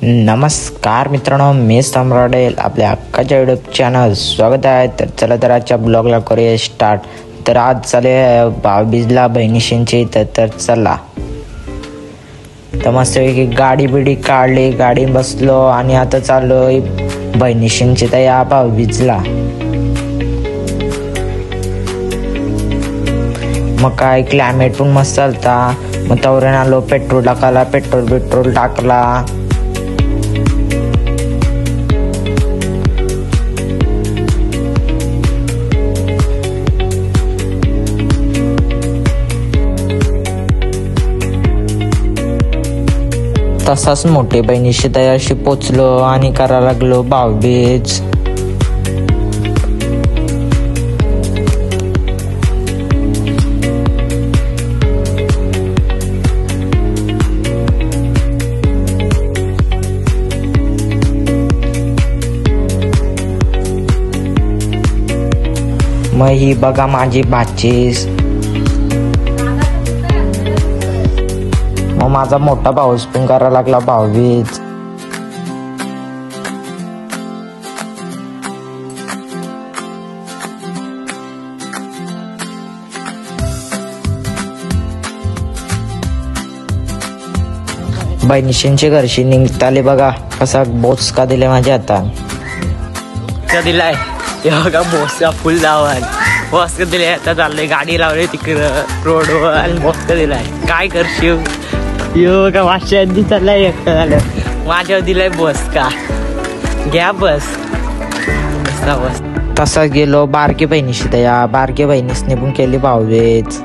नमस्कार मित्रांनो, मी सम्राट आपल्या अक्काच्या यूट्यूब चॅनल स्वागत आहे. तर चला तर आजच्या ब्लॉगला करूया स्टार्ट. तर आज चालू भाऊबीजला बहिणीशींची तर चला. तर मस्तपैकी गाडी बिडी काढली, गाडी बसलो आणि आता चाललो बहिणीशींची तर या भाऊबीजला. मग काय क्लायमेट पण मस्त चालता. मग तवरेन आलो, पेट्रोल टाकायला, पेट्रोल टाकला. तसाच मोठे बहिणीशी तयारशी पोचलो आणि करायला लागलो भाऊबीज. मग ही बघा माझी भाचीस. मग माझा मोठा भाऊस पण करायला लागला भाऊबीज. बहिणीशींची घरशी निघताले बघा कसा बोच का दिले माझ्या हातात. का दिलाय बघा बोस का फुल लावाल. बॉस का दिलाय, आता चाललंय गाडी लावली तिकडं रोडवर आणि बॉस का दिलाय. काय करशील का माझ्या चाललाय एकटं झालं. माझ्यावर दिलाय बस का घ्या बस. तसा गेलो बारकी बहिणीशी त्या बारकी बहिणीसने पण केली भाऊबीज.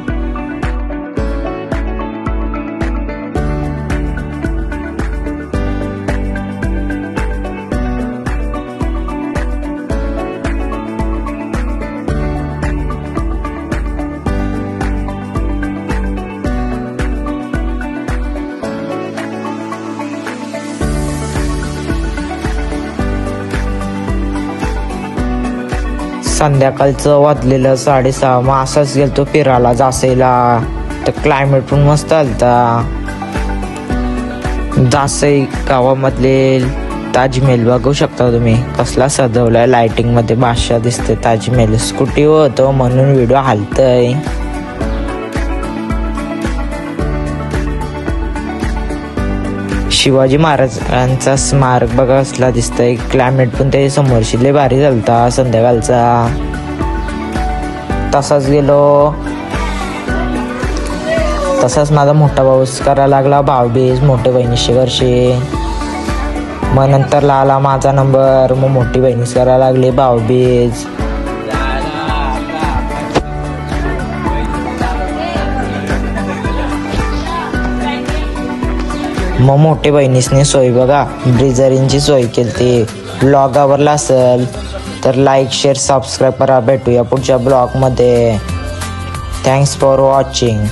संध्याकाळचं वाजलेलं 6:30. मग असंच गेलतो फिरायला जासईला. तर क्लायमेट पण मस्त आलता. जासई गावामधले ताजमहल बघू शकता तुम्ही, कसला सजवलाय लाइटिंग मध्ये. बादशाह दिसते ताजमहल. स्कूटी होतो म्हणून व्हिडिओ हालतय. शिवाजी महाराजांचा स्मारक बघा कसला दिसतंय. क्लायमेट पण ते समोरशी लय भारी झालता संध्याकाळचा. तसाच गेलो. तसाच माझा मोठा भाऊस करायला लागला भाऊबीज मोठ्या बहिणीशी घरशी. मग नंतर आला माझा नंबर. मग मोठी बहिणीच करायला लागली भाऊबीज. मग मोठे बहिणीसने सोय बघा ब्रिजरींची सोय केली. ब्लॉग आवडला असेल तर लाईक शेअर सबस्क्राईब करा. भेटूया पुढच्या ब्लॉगमध्ये. Thanks for watching.